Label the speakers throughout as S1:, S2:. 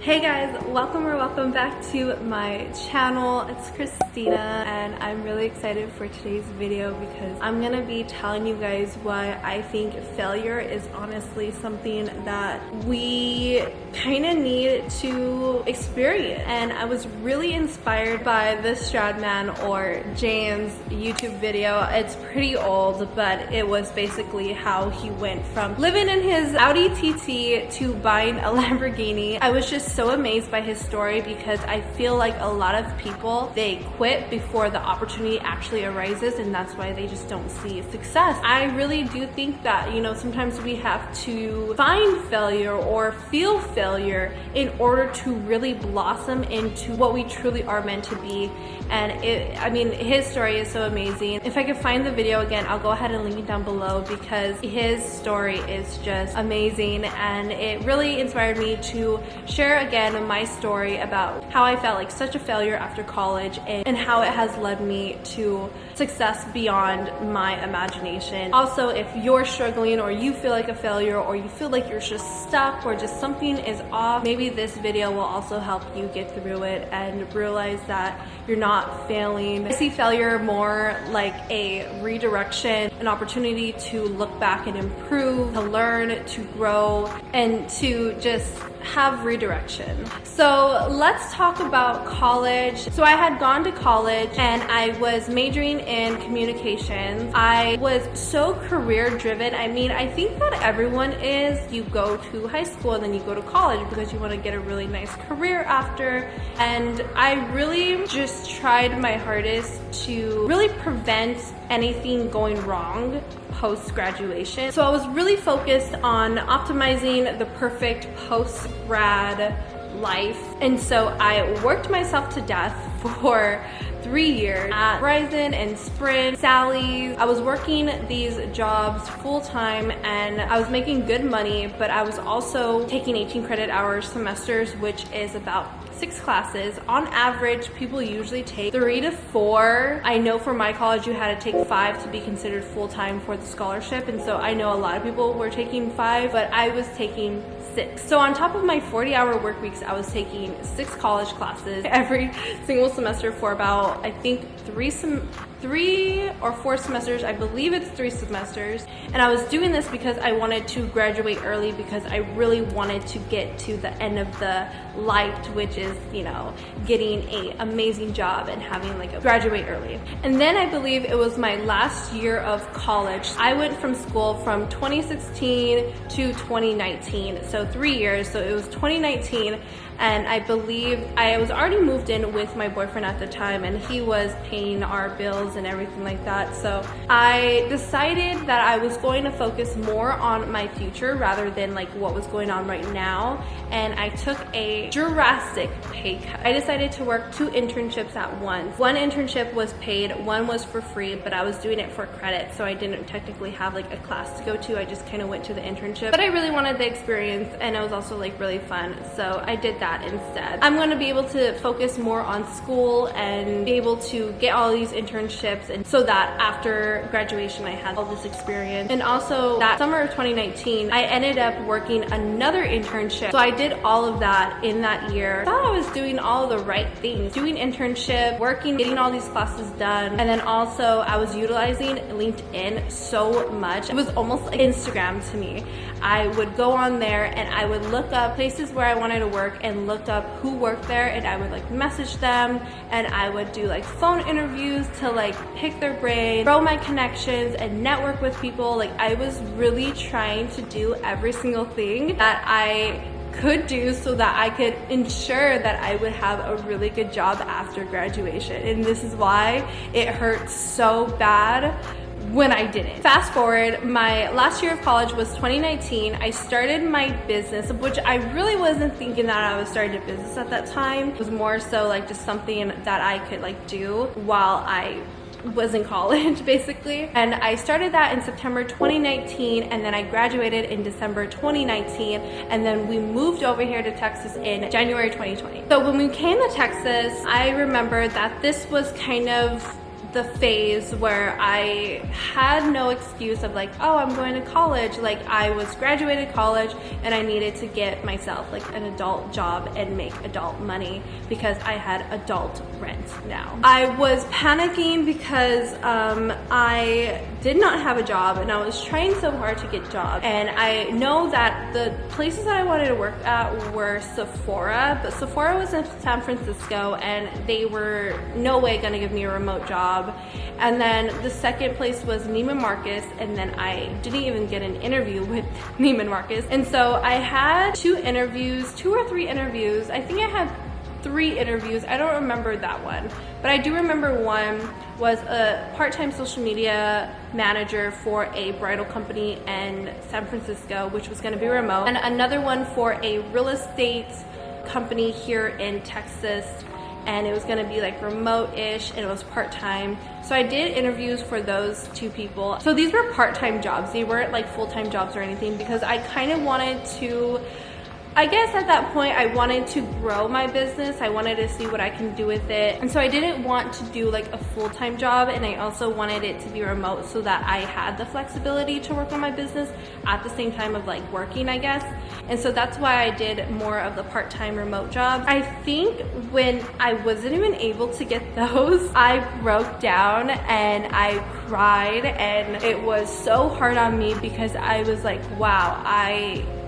S1: Hey guys, welcome back to my channel. It's Christina and I'm really excited for today's video because I'm gonna be telling you guys why I think failure is honestly something that we kind of need to experience. And I was really inspired by the Stradman or James YouTube video. It's pretty old, but it was basically how he went from living in his Audi TT to buying a Lamborghini. I was just so amazed by his story because I feel like a lot of people, they quit before the opportunity actually arises, and that's why they just don't see success. I really do think that, you know, sometimes we have to find failure or feel failure in order to really blossom into what we truly are meant to be. And I mean, his story is so amazing. If I could find the video again, I'll go ahead and link it down below because his story is just amazing, and it really inspired me to share again my story about how I felt like such a failure after college and how it has led me to success beyond my imagination. Also, if you're struggling or you feel like a failure or you feel like you're just stuck or just something is off, maybe this video will also help you get through it and realize that you're not failing. I see failure more like a redirection, an opportunity to look back and improve, to learn, to grow, and to just have redirection. So let's talk about college. So I had gone to college and I was majoring in communications. I was so career driven. I mean, I think that everyone is. You go to high school and then you go to college because you want to get a really nice career after. And I really just tried my hardest to really prevent anything going wrong post-graduation. So I was really focused on optimizing the perfect post-grad life. And so I worked myself to death for 3 years at Verizon and Sprint, Sally's. I was working these jobs full-time and I was making good money, but I was also taking 18 credit hours semesters, which is about 6 classes. On average, people usually take 3 to 4. I know for my college, you had to take 5 to be considered full-time for the scholarship. And so I know a lot of people were taking 5, but I was taking 6. So on top of my 40-hour work weeks, I was taking 6 college classes every single semester for about, I think, 3 or 4 semesters. I believe it's 3 semesters. And I was doing this because I wanted to graduate early because I really wanted to get to the end of the light, which is, you know, getting an amazing job and having like a graduate early. And then I believe it was my last year of college. I went from school from 2016 to 2019. So 3 years. So it was 2019. And I believe I was already moved in with my boyfriend at the time, and he was paying our bills and everything like that. So I decided that I was going to focus more on my future rather than like what was going on right now. And I took a drastic pay cut. I decided to work 2 internships at once. One internship was paid, one was for free, but I was doing it for credit. So I didn't technically have like a class to go to. I just kind of went to the internship, but I really wanted the experience and it was also like really fun. So I did that instead. I'm going to be able to focus more on school and be able to get all these internships, and so that after graduation I had all this experience. And also that summer of 2019 I ended up working another internship. So I did all of that in that year. I thought I was doing all the right things, doing internship, working, getting all these classes done, and then also I was utilizing LinkedIn so much. It was almost like Instagram to me. I would go on there and I would look up places where I wanted to work and looked up who worked there, and I would like message them, and I would do like phone interviews to like pick their brain, grow my connections, and network with people. Like I was really trying to do every single thing that I could do so that I could ensure that I would have a really good job after graduation. And this is why it hurt so bad when I didn't. Fast forward, my last year of college was 2019. I started my business, which I really wasn't thinking that I was starting a business at that time. It was more so like just something that I could like do while I was in college basically. And I started that in September 2019, and then I graduated in December 2019, and then we moved over here to Texas in January 2020. So when we came to Texas, I remember that this was kind of the phase where I had no excuse of like, oh, I'm going to college. Like, I was graduated college and I needed to get myself like an adult job and make adult money because I had adult rent now. I was panicking because I did not have a job and I was trying so hard to get jobs. And I know that the places that I wanted to work at were Sephora, but Sephora was in San Francisco and they were no way gonna give me a remote job. And then the second place was Neiman Marcus, and then I didn't even get an interview with Neiman Marcus. And so I had two or three interviews. I think I had 3 interviews. I don't remember that one, but I do remember one was a part-time social media manager for a bridal company in San Francisco, which was going to be remote, and another one for a real estate company here in Texas, and it was going to be like remote-ish and it was part-time. So I did interviews for those 2 people. So these were part-time jobs. They weren't like full-time jobs or anything, because I kind of wanted to, I guess at that point, I wanted to grow my business. I wanted to see what I can do with it. And so I didn't want to do like a full-time job, and I also wanted it to be remote so that I had the flexibility to work on my business at the same time of like working, I guess. And so that's why I did more of the part-time remote jobs. I think when I wasn't even able to get those, I broke down and I cried, and it was so hard on me because I was like, wow,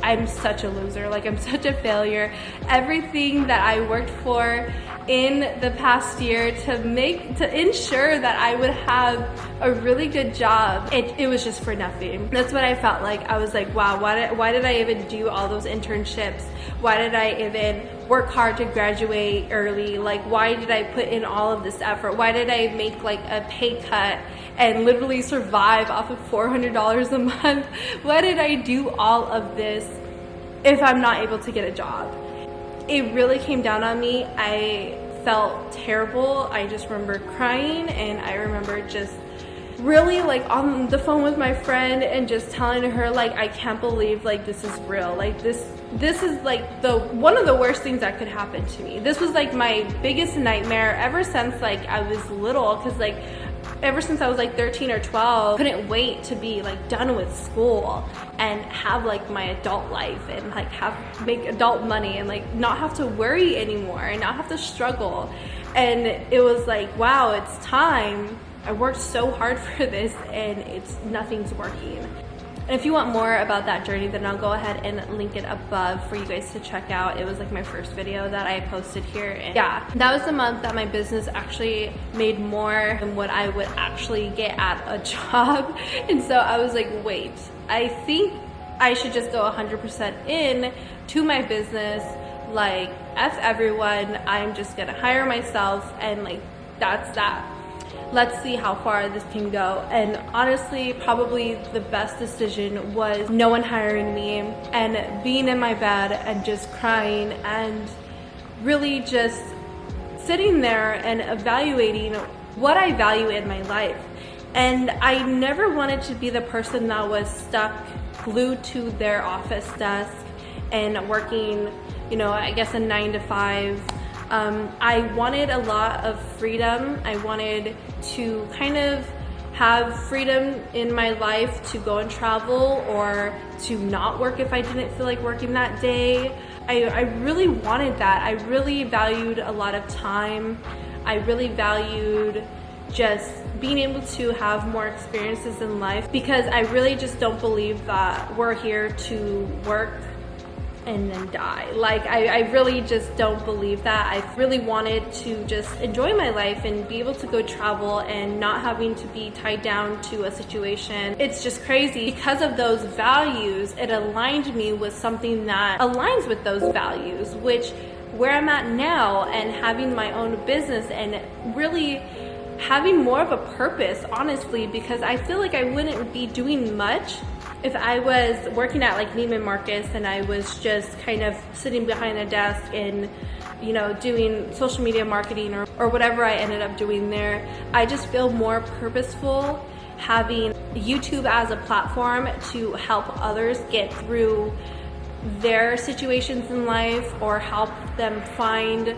S1: I'm such a loser. Like, I'm such a failure. Everything that I worked for in the past year to ensure that I would have a really good job, it was just for nothing. That's what I felt like. I was like, wow, why did I even do all those internships? Why did I even work hard to graduate early? Like, why did I put in all of this effort? Why did I make like a pay cut and literally survive off of $400 a month? Why did I do all of this if I'm not able to get a job? It really came down on me. I felt terrible. I just remember crying, and I remember just really like on the phone with my friend and just telling her like, I can't believe like this is real. Like this is like one of the worst things that could happen to me. This was like my biggest nightmare ever since like I was little, because like ever since I was like 13 or 12, couldn't wait to be like done with school and have like my adult life and like make adult money and like not have to worry anymore and not have to struggle. And it was like, wow, it's time. I worked so hard for this and nothing's working. And if you want more about that journey, then I'll go ahead and link it above for you guys to check out. It was like my first video that I posted here. And yeah, that was the month that my business actually made more than what I would actually get at a job. And so I was like, wait, I think I should just go 100% in to my business. Like, F everyone, I'm just gonna hire myself, and like, that's that. Let's see how far this can go. And honestly, probably the best decision was no one hiring me and being in my bed and just crying and really just sitting there and evaluating what I value in my life. And I never wanted to be the person that was stuck glued to their office desk and working, you know, I guess a 9 to 5. I wanted a lot of freedom. I wanted to kind of have freedom in my life to go and travel or to not work if I didn't feel like working that day. I really wanted that. I really valued a lot of time. I really valued just being able to have more experiences in life, because I really just don't believe that we're here to work and then die. Like, I really just don't believe that. I really wanted to just enjoy my life and be able to go travel and not having to be tied down to a situation. It's just crazy. Because of those values, it aligned me with something that aligns with those values, which where I'm at now and having my own business and really having more of a purpose, honestly, because I feel like I wouldn't be doing much if I was working at like Neiman Marcus and I was just kind of sitting behind a desk and, you know, doing social media marketing or whatever I ended up doing there. I just feel more purposeful having YouTube as a platform to help others get through their situations in life or help them find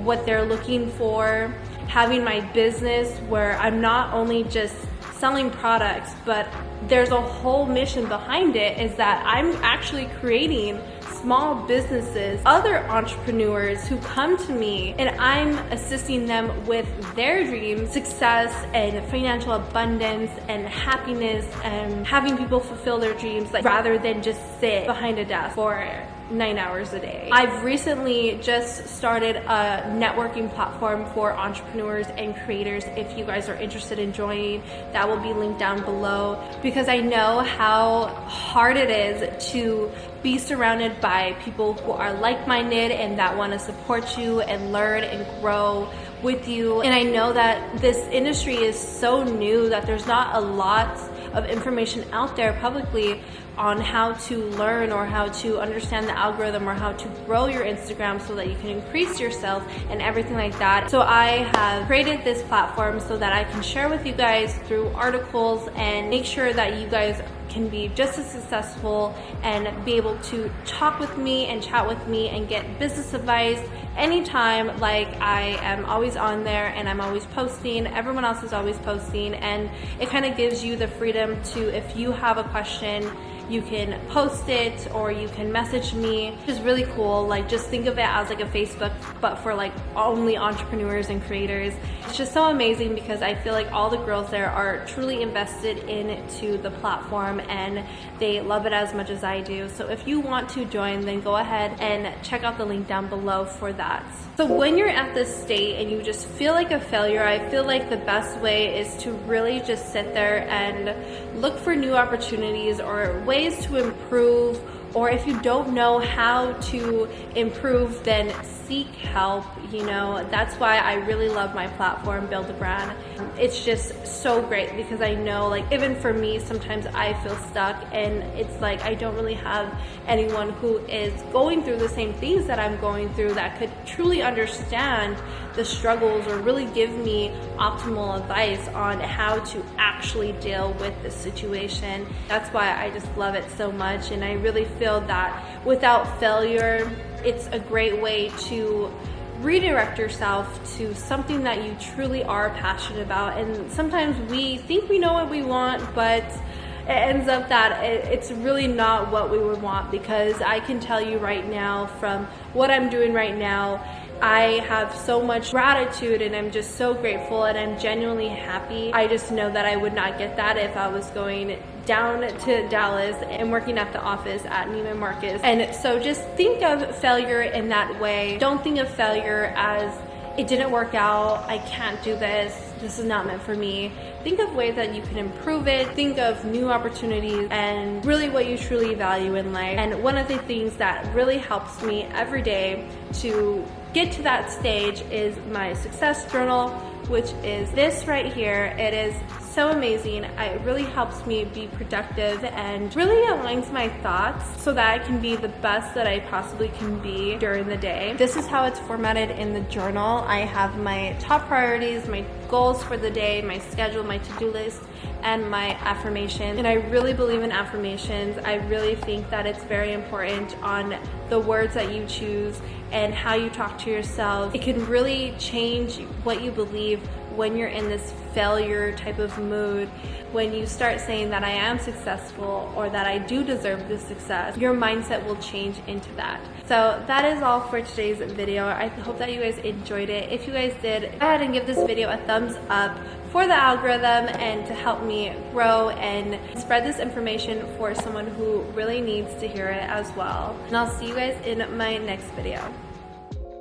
S1: what they're looking for. having my business where I'm not only just selling products, but there's a whole mission behind it, is that I'm actually creating small businesses, other entrepreneurs who come to me, and I'm assisting them with their dreams, success and financial abundance and happiness, and having people fulfill their dreams, like, rather than just sit behind a desk for 9 hours a day. I've recently just started a networking platform for entrepreneurs and creators. If you guys are interested in joining, that will be linked down below, because I know how hard it is to be surrounded by people who are like-minded and that want to support you and learn and grow with you. And I know that this industry is so new that there's not a lot of information out there publicly on how to learn or how to understand the algorithm or how to grow your Instagram so that you can increase your sales and everything like that. So I have created this platform so that I can share with you guys through articles and make sure that you guys can be just as successful and be able to talk with me and chat with me and get business advice anytime. Like, I am always on there and I'm always posting. Everyone else is always posting, and it kind of gives you the freedom to, if you have a question, you can post it or you can message me, which is really cool. Like, just think of it as like a Facebook, but for like only entrepreneurs and creators. It's just so amazing because I feel like all the girls there are truly invested into the platform and they love it as much as I do. So if you want to join, then go ahead and check out the link down below for that. So when you're at this state and you just feel like a failure, I feel like the best way is to really just sit there and look for new opportunities or ways to improve. Or if you don't know how to improve, then seek help. You know, that's why I really love my platform, Build a Brand. It's just so great because I know, like, even for me, sometimes I feel stuck and it's like I don't really have anyone who is going through the same things that I'm going through that could truly understand the struggles or really give me optimal advice on how to actually deal with this situation. That's why I just love it so much, and I really feel that without failure, it's a great way to redirect yourself to something that you truly are passionate about. And sometimes we think we know what we want, but it ends up that it's really not what we would want, because I can tell you right now, from what I'm doing right now, I have so much gratitude and I'm just so grateful and I'm genuinely happy. I just know that I would not get that if I was going down to Dallas and working at the office at Neiman Marcus. And so just think of failure in that way. Don't think of failure as it didn't work out, I can't do this is not meant for me. Think of ways that you can improve it. Think of new opportunities and really what you truly value in life. And one of the things that really helps me every day to get to that stage is my success journal, which is this right here. It is so amazing. It really helps me be productive and really aligns my thoughts so that I can be the best that I possibly can be during the day. This is how it's formatted in the journal. I have my top priorities, my goals for the day, my schedule, my to-do list, and my affirmations. And I really believe in affirmations. I really think that it's very important on the words that you choose and how you talk to yourself. It can really change what you believe when you're in this failure type of mood. When you start saying that I am successful or that I do deserve this success, your mindset will change into that. So that is all for today's video. I hope that you guys enjoyed it. If you guys did, go ahead and give this video a thumbs up for the algorithm and to help me grow and spread this information for someone who really needs to hear it as well. And I'll see you guys in my next video.